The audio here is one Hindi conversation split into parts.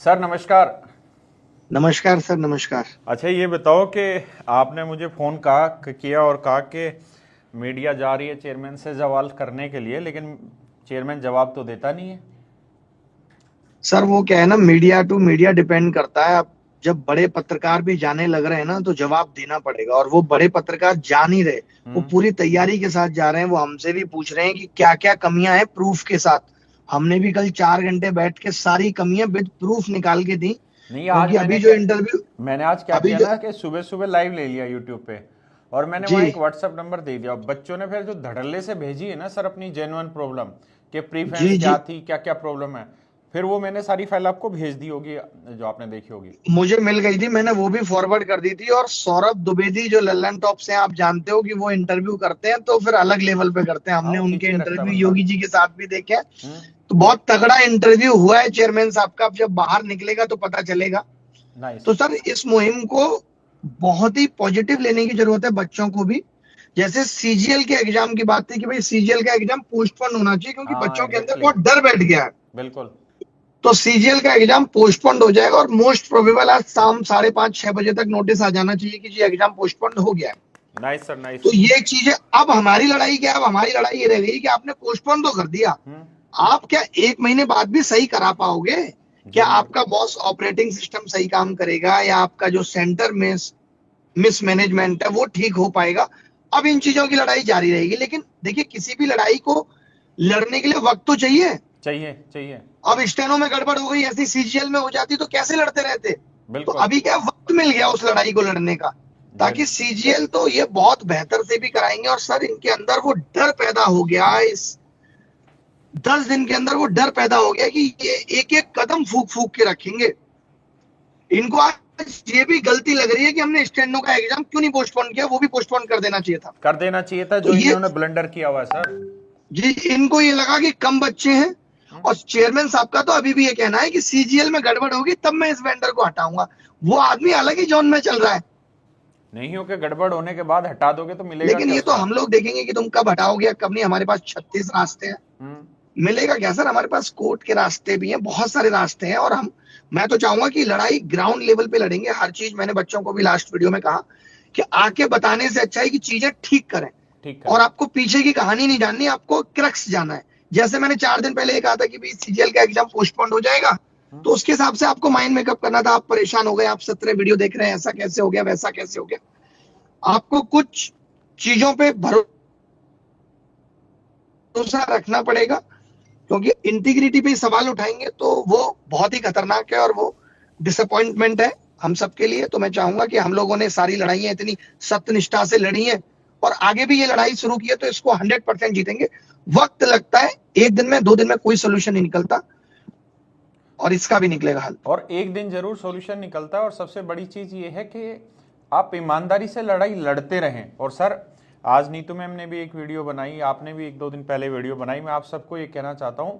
सर नमस्कार। नमस्कार सर, नमस्कार। अच्छा ये बताओ कि आपने मुझे फ़ोन किया और कहा कि मीडिया जा रही है चेयरमैन से सवाल करने के लिए, लेकिन चेयरमैन जवाब तो देता नहीं है। सर वो क्या है ना, मीडिया टू मीडिया डिपेंड करता है। अब जब बड़े पत्रकार भी जाने लग रहे हैं ना, तो जवाब देना पड़ेगा। और वो बड़े पत्रकार जा नहीं रहे, वो हम्म। पूरी तैयारी के साथ जा रहे हैं। वो हमसे भी पूछ रहे हैं कि क्या क्या कमियां हैं, प्रूफ के साथ। हमने भी कल 4 घंटे बैठ के सारी कमियां विद प्रूफ निकाल के दी, नहीं, आज क्योंकि अभी जो इंटरव्यू मैंने आज क्या अभी किया जो ना कि सुबह सुबह लाइव ले लिया यूट्यूब पे, और मैंने जी वहाँ एक व्हाट्सएप नंबर दे दिया। बच्चों ने फिर जो धड़ल्ले से भेजी है ना सर अपनी जेन्युइन प्रॉब्लम, कि प्रीफेंस जी क्या जी थी, क्या क्या प्रॉब्लम है, फिर वो मैंने सारी फाइल आपको भेज दी होगी, जो आपने देखी होगी। मुझे मिल गई थी, मैंने वो भी फॉरवर्ड कर दी थी। और सौरभ द्विवेदी जो लल्लन टॉप से हैं, आप जानते हो कि वो इंटरव्यू करते हैं तो फिर अलग लेवल पे करते हैं। हाँ, हमने वो उनके खींचे रखता है इंटरव्यू बंदा। योगी जी के साथ भी देखे हैं। हम्म। तो बहुत तगड़ा इंटरव्यू हुआ है चेयरमैन साहब का। अब जब बाहर निकलेगा तो पता चलेगा। नाइस। तो सर इस मुहिम को बहुत ही पॉजिटिव लेने की जरूरत है, बच्चों को भी। जैसे सीजीएल के एग्जाम की बात थी कि भाई सीजीएल का एग्जाम पोस्टपोन होना चाहिए, क्योंकि हाँ बच्चों के अंदर एग्जैक्टली। बहुत डर बैठ गया है। बिल्कुल। तो सीजीएल का एग्जाम पोस्टपोन हो जाएगा, और मोस्ट प्रोबेबल आज शाम 5:30-6 बजे तक नोटिस आ जाना चाहिए कि जी एग्जाम पोस्टपोन हो गया है। Nice sir nice. तो ये चीजें, अब हमारी लड़ाई क्या है? अब हमारी लड़ाई ये रह गई कि आपने पोस्टपोन तो कर दिया, हम्म। आप क्या 1 महीने बाद भी सही करा पाओगे? क्या जी नहीं। आपका बॉस ऑपरेटिंग सिस्टम सही काम करेगा, या आपका जो सेंटर में मिसमैनेजमेंट है वो ठीक हो पाएगा? अब इन चीजों की लड़ाई जारी रहेगी। लेकिन देखिए, किसी भी लड़ाई को लड़ने के लिए वक्त तो चाहिए। चाहिए चाहिए। अब स्टेनो में गड़बड़ हो गई, ऐसी सीजीएल में हो जाती तो कैसे लड़ते रहते? तो बिल्कुल। अभी क्या वक्त मिल गया उस लड़ाई को लड़ने का, जी ताकि सीजीएल तो ये बहुत बेहतर से भी कराएंगे। और सर इनके अंदर वो डर पैदा हो गया, इस 10 दिन के अंदर वो डर पैदा हो गया कि ये एक एक कदम फूक फूक के रखेंगे। इनको आज ये भी गलती लग रही है कि हमने स्टेनो का एग्जाम क्यों नहीं पोस्टपोन किया, वो भी पोस्टपोन कर देना चाहिए था। कर देना चाहिए था, तो जो ये इन्होंने ब्लंडर किया हुआ है सर। जी, इनको ये लगा कि कम बच्चे हैं। हम्म। और चेयरमैन साहब का तो अभी भी ये कहना है कि सीजीएल में गड़बड़ होगी तब मैं इस वेंडर को हटाऊंगा। वो आदमी अलग ही जोन में चल रहा है। नहीं हो के गड़बड़ होने के बाद हटा दोगे तो मिलेगा लेकिन क्या ये तो उसका। हम लोग देखेंगे कि तुम कब हटाओगे या कब नहीं। हमारे पास 36 रास्ते हैं। हम्म। मिलेगा क्या सर? हमारे पास कोर्ट के रास्ते भी हैं, बहुत सारे रास्ते हैं। और हम मैं तो चाहूंगा कि लड़ाई ग्राउंड लेवल पे लड़ेंगे। हर चीज मैंने बच्चों को भी लास्ट वीडियो में कहा कि आके बताने से अच्छा है कि चीजें ठीक करें। ठीक और करें। आपको पीछे की कहानी नहीं जाननी, आपको क्रक्स जाना है। जैसे मैंने 4 दिन पहले ये कहा था कि भाई सीजीएल का एग्जाम पोस्टपोन हो जाएगा, हम्म। तो उसके हिसाब से आपको माइंड मेकअप करना था। आप परेशान हो गए, आप 17 वीडियो देख रहे हैं, ऐसा कैसे हो गया, वैसा कैसे हो गया। आपको कुछ चीजों पे भरोसा रखना पड़ेगा, क्योंकि इंटीग्रिटी पे सवाल उठाएंगे तो वो बहुत ही खतरनाक है, और वो डिसअपॉइंटमेंट है हम सबके लिए। तो मैं चाहूंगा कि हम लोगों ने सारी लड़ाइयां इतनी सत्यनिष्ठा से लड़ी है, और आगे भी ये लड़ाई शुरू की है तो इसको 100% जीतेंगे। वक्त लगता है, 1 दिन में 2 दिन में कोई सोल्यूशन नहीं निकलता, और इसका भी निकलेगा हल। और एक दिन जरूर सॉल्यूशन निकलता है, और सबसे बड़ी चीज ये है कि आप ईमानदारी से लड़ाई लड़ते रहें। और सर आज नीतू मैम ने भी एक वीडियो बनाई, आपने भी 1-2 दिन पहले वीडियो बनाई। मैं आप सबको ये कहना चाहता हूँ,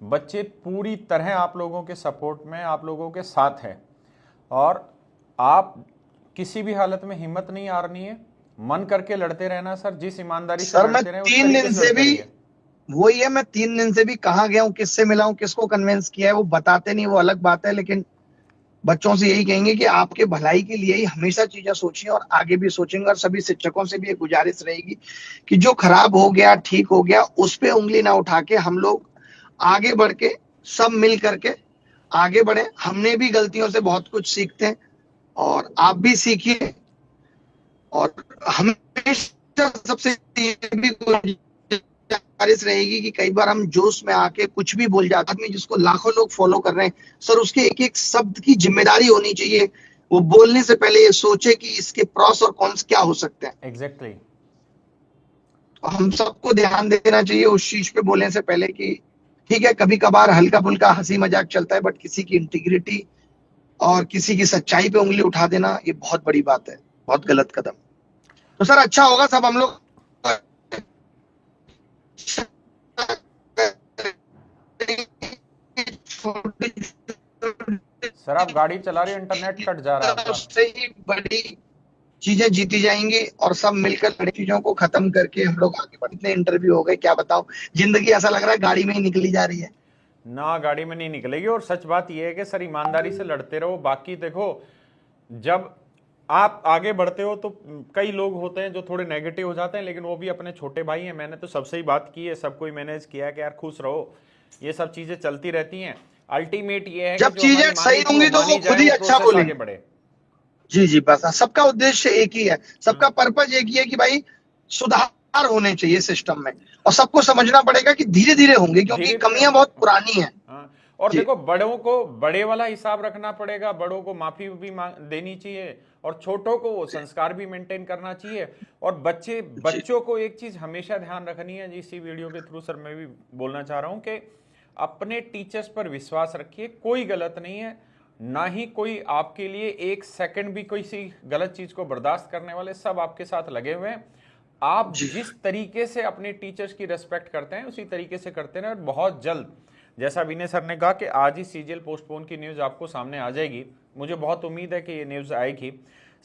बच्चे पूरी तरह आप लोगों के सपोर्ट में, आप लोगों के साथ है। और आप किसी भी हालत में हिम्मत नहीं हारनी है, मन करके लड़ते रहना सर। जिस ईमानदारी से सर मैं लड़ते रहे उस 3 दिन तरीके से से लड़ते भी रहिए। वही है, मैं 3 दिन से भी कहाँ गया हूँ, किससे मिला हूँ, किसको कन्विंस किया है, वो बताते नहीं, वो अलग बात है। लेकिन बच्चों से यही कहेंगे कि आपके भलाई के लिए ही हमेशा चीजें सोचिए, और आगे भी सोचेंगे। और सभी शिक्षकों से भी एक गुजारिश रहेगी कि जो खराब हो गया, ठीक हो गया, उस पे उंगली ना उठा के हम लोग आगे बढ़ के, सब मिल करके आगे बढ़े। हमने भी गलतियों से बहुत कुछ सीखते हैं, और आप भी सीखिए। और हमेशा सबसे ये भी गुजारिश रहेगी कि कई बार हम जोश में आके कुछ भी बोल जाते हैं। आदमी जिसको लाखों लोग फॉलो कर रहे हैं, सर उसके एक एक शब्द की जिम्मेदारी होनी चाहिए। वो बोलने से पहले ये सोचे कि इसके प्रॉस और कॉन्स क्या हो सकते हैं। एग्जैक्टली। तो हम सबको ध्यान देना चाहिए उस चीज पे बोलने से पहले कि ठीक है, कभी कभार हल्का फुल्का हंसी मजाक चलता है, बट किसी की इंटीग्रिटी और किसी की सच्चाई पे उंगली उठा देना ये बहुत बड़ी बात है, बहुत गलत कदम। तो सर अच्छा होगा सब हम लोग सर आप गाड़ी चला रहे हो, इंटरनेट कट जा रहा है आपका। उससे ही बड़ी चीजें जीती जाएंगी, और सब मिलकर बड़ी चीजों को खत्म करके हम लोग आगे बढ़ते। इंटरव्यू हो गए, क्या बताओ, जिंदगी ऐसा लग रहा है गाड़ी में ही निकली जा रही है। ना गाड़ी में नहीं निकलेगी। और सच बात यह है कि सर ईमानदारी से लड़ते रहो। बाकी देखो, जब आप आगे बढ़ते हो तो कई लोग होते हैं जो थोड़े नेगेटिव हो जाते हैं, लेकिन वो भी अपने छोटे भाई हैं। मैंने तो सबसे ही बात की है, सबको ही मैनेज किया कि यार खुश रहो, ये सब चीजें चलती रहती हैं। अल्टीमेट ये है कि जब जो हमारी चीजें सही मानी थी होंगी वो तो वो मानी खुद जाए, ही वो अच्छा प्रोसेस बोलेंगे। आगे बढ़े। जी जी, बस सबका उद्देश्य एक ही है, सबका पर्पज एक ही है कि भाई सुधार होने चाहिए सिस्टम में, और सबको समझना पड़ेगा कि धीरे धीरे होंगे, क्योंकि धीरे धीरे कमियां होंगे। बहुत पुरानी हैं। हाँ, और जी देखो बड़ों को बड़े वाला हिसाब रखना पड़ेगा, बड़ों को माफी भी देनी चाहिए, और छोटों को वो संस्कार भी मेंटेन करना चाहिए। और जी बच्चों को एक चीज हमेशा ध्यान रखनी है, इसी वीडियो के थ्रू सर मैं भी बोलना चाह रहा हूं कि अपने टीचर्स पर विश्वास रखिए। कोई गलत नहीं है, ना ही कोई आपके लिए एक सेकंड भी कोई सी गलत चीज को बर्दाश्त करने वाले, सब आपके साथ लगे हुए हैं। आप जी जिस तरीके से अपने टीचर्स की रेस्पेक्ट करते हैं उसी तरीके से करते हैं। और बहुत जल्द, जैसा विनय सर ने कहा कि आज ही सीजीएल पोस्टपोन की न्यूज आपको सामने आ जाएगी, मुझे बहुत उम्मीद है कि ये न्यूज आएगी।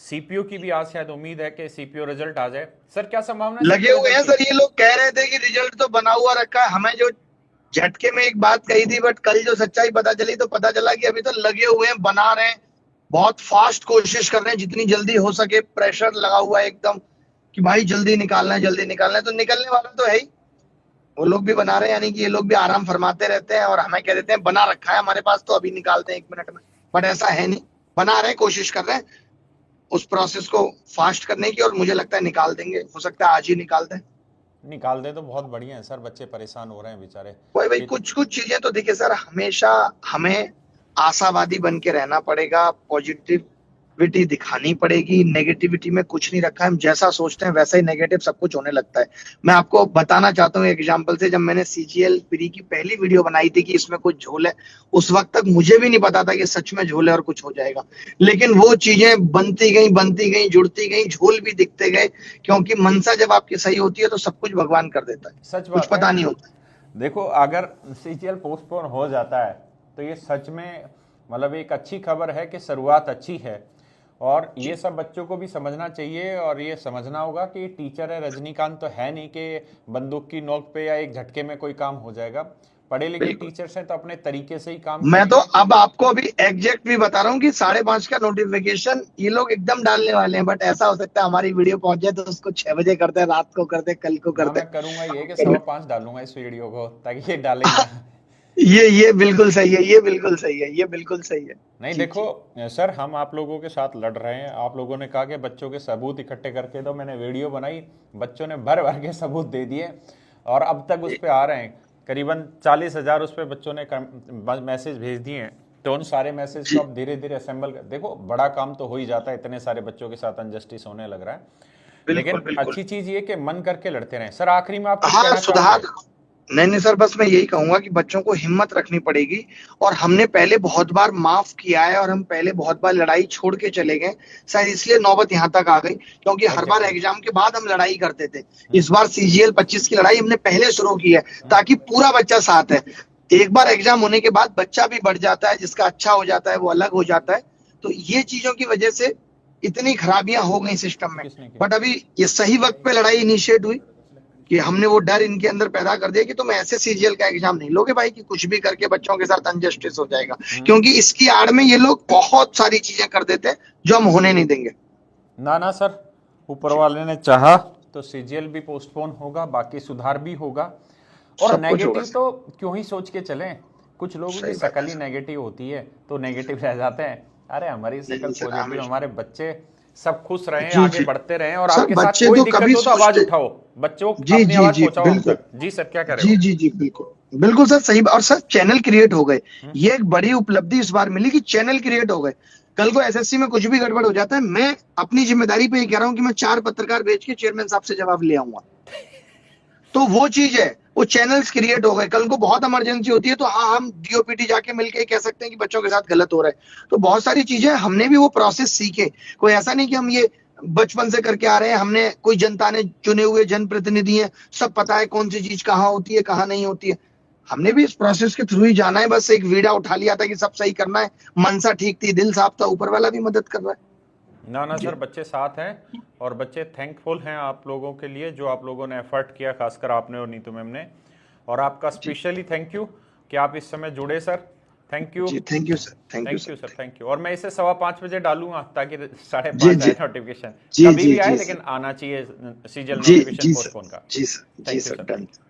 सीपीओ की भी आज शायद उम्मीद है कि सीपीओ रिजल्ट आ जाए। सर क्या संभावना है लगे सीपीओ हुए रिजल्ट हैं की? सर। ये लोग कह रहे थे कि रिजल्ट तो बना हुआ रखा है, हमें जो झटके में एक बात कही थी, बट कल जो सच्चाई पता चली तो पता चला कि अभी तो लगे हुए हैं, बना रहे हैं, बहुत फास्ट कोशिश कर रहे हैं, जितनी जल्दी हो सके प्रेशर लगा हुआ है एकदम कि भाई जल्दी निकालना है, जल्दी निकालना है। तो निकलने वाला तो है ही, वो लोग भी बना रहे हैं, यानी कि ये लोग भी आराम फरमाते रहते हैं और हमें कह देते हैं बना रखा है हमारे पास तो अभी निकालते हैं 1 मिनट में। बट ऐसा है नहीं, बना रहे हैं, कोशिश कर रहे हैं उस प्रोसेस को फास्ट करने की, और मुझे लगता है निकाल देंगे, हो सकता है आज ही निकाल दें। निकाल दे तो बहुत बढ़िया है सर, बच्चे परेशान हो रहे हैं बेचारे। वही वही, फिर कुछ कुछ चीजें तो देखिए सर, हमेशा हमें आशावादी बन के रहना पड़ेगा, पॉजिटिविटी दिखानी पड़ेगी। नेगेटिविटी में कुछ नहीं रखा है, हम जैसा सोचते हैं वैसा ही नेगेटिव सब कुछ होने लगता है। मैं आपको बताना चाहता हूँ एग्जांपल से, जब मैंने सीजीएल प्री की पहली वीडियो बनाई थी कि इसमें कुछ झोल है, उस वक्त तक मुझे भी नहीं पता था कि सच में झोल है और कुछ हो जाएगा। लेकिन वो चीजें बनती गई, जुड़ती गई, झोल भी दिखते गए, क्योंकि मनसा जब आपकी सही होती है तो सब कुछ भगवान कर देता है, सच कुछ बात है। पता नहीं होता। देखो अगर सीजीएल पोस्टपोन हो जाता है तो ये सच में मतलब एक अच्छी खबर है कि शुरुआत अच्छी है। और ये सब बच्चों को भी समझना चाहिए, और ये समझना होगा कि टीचर है, रजनीकांत तो है नहीं कि बंदूक की नोक पे या एक झटके में कोई काम हो जाएगा। पढ़े लिखे बिल्कुल। टीचर्स हैं तो अपने तरीके से ही काम मैं तो करेंगे। अब आपको अभी एग्जैक्ट भी बता रहा हूँ कि 5:30 का नोटिफिकेशन ये लोग एकदम डालने वाले हैं, बट ऐसा हो सकता है हमारी वीडियो पहुंच जाए तो उसको 6 बजे करते हैं, रात को करते हैं, कल को ना करते मैं करूंगा ये कि 5:15 डालूंगा इस वीडियो को, ताकि ये डाले ही हैं। ना। ये बिल्कुल सही है, ये बिल्कुल सही है, ये बिल्कुल सही है। नहीं जी देखो जी सर, हम आप लोगों के साथ लड़ रहे हैं। आप लोगों ने कहा कि बच्चों के सबूत इकट्ठे करके दो, मैंने वीडियो बनाई, बच्चों ने भर भर के सबूत दे दिए, और अब तक उस जी। पर आ रहे हैं करीबन 40,000 उस पर बच्चों ने मैसेज भेज दिए हैं। तो उन सारे मैसेज को जी अब धीरे धीरे असेंबल कर, देखो बड़ा काम तो हो ही जाता है, इतने सारे बच्चों के साथ अनजस्टिस होने लग रहा है। बिल्कुल लेकिन बिल्कुल। अच्छी चीज ये कि मन करके लड़ते रहें। सर आखिरी में आप कुछ हाँ, कहना सुधार। चाहोगे? नहीं नहीं सर, बस मैं यही कहूंगा कि बच्चों को हिम्मत रखनी पड़ेगी, और हमने पहले बहुत बार माफ किया है, और हम पहले बहुत बार लड़ाई छोड़ के चले गए, शायद इसलिए नौबत यहाँ तक आ गई, क्योंकि हर बार एग्जैक्टली। एग्जाम के बाद हम लड़ाई करते थे। इस बार सीजीएल 25 की लड़ाई हमने पहले शुरू की है, ताकि पूरा बच्चा साथ है। एक बार एग्जाम होने के बाद बच्चा भी बढ़ जाता है, जिसका अच्छा हो जाता है वो अलग हो जाता है। तो ये चीजों की वजह से इतनी खराबियां हो गई सिस्टम में। किसने किया? बट अभी ये सही वक्त पे लड़ाई इनिशिएट हुई, कि हमने वो डर इनके अंदर पैदा कर दिया कि तुम ऐसे सीजीएल का एग्जाम नहीं लोगे भाई, कि कुछ भी करके बच्चों के साथ अनजस्टिस हो जाएगा। क्योंकि इसकी आड़ में ये लोग बहुत सारी चीजें कर देते हैं जो हम होने नहीं देंगे। ना ना सर, ऊपर वाले ने चाहा तो सीजीएल भी पोस्टपोन होगा, बाकी सुधार भी होगा। और सब कुछ होगा नेगेटिव सर। तो क्यों ही सोच के चलें, कुछ लोगों की सही बात शक्ल है ही सर। नेगेटिव होती है तो नेगेटिव रह जाते हैं। अरे हमारी शक्ल नहीं सर, पॉजिटिव, हमेशा। हमारे बच्चे सब खुश रहें, जी आगे जी बढ़ते रहें, और सर, आपके साथ बच्चे कोई तो दिक्कत कभी हो तो आवाज सोचते। उठाओ, बच्चों जी अपनी जी आवाज जी पहुंचाओ हम बिल्कुल। तक। जी सर क्या कह रहे जी हो? जी जी बिल्कुल बिल्कुल सर, सही। और सर चैनल क्रिएट हो गए, ये एक बड़ी उपलब्धि इस बार मिली कि चैनल क्रिएट हो गए। कल को एसएससी में कुछ भी गड़बड़ हो जाता है, मैं अपनी जिम्मेदारी पे ये कह रहा हूँ कि मैं 4 पत्रकार भेज के चेयरमैन साहब से जवाब ले आऊंगा। तो वो चीज है, वो चैनल्स क्रिएट हो गए। कल को बहुत इमरजेंसी होती है तो हाँ, हम डीओपीटी जाके मिलके कह सकते हैं कि बच्चों के साथ गलत हो रहा है। तो बहुत सारी चीजें हमने भी वो प्रोसेस सीखे। कोई ऐसा नहीं कि हम ये बचपन से करके आ रहे हैं, हमने कोई जनता ने चुने हुए जनप्रतिनिधि हैं, सब पता है कौन सी चीज कहाँ होती है कहाँ नहीं होती है। हमने भी इस प्रोसेस के थ्रू ही जाना है, बस एक वीडा उठा लिया था कि सब सही करना है। मनसा ठीक थी, दिल साफ था, ऊपर वाला भी मदद कर रहा है। ना ना जी सर, बच्चे साथ हैं, और बच्चे थैंकफुल हैं आप लोगों के लिए जो आप लोगों ने एफर्ट किया, खासकर आपने और नीतू मैम ने, और आपका जी स्पेशली थैंक यू। कि आप इस समय जुड़े सर। Thank you. जी thank you sir, thank you thank you sir. Sir, thank you. और मैं इसे 5:15 बजे डालूंगा ताकि 5:30 जी आए नोटिफिकेशन। जी कभी जी भी आए जी लेकिन सर, आना चाहिए सीरियल जी नोटिफिकेशन जी सर, पोस्टपोन का। जी सर, जी thank you sir, sir, done. Thank you.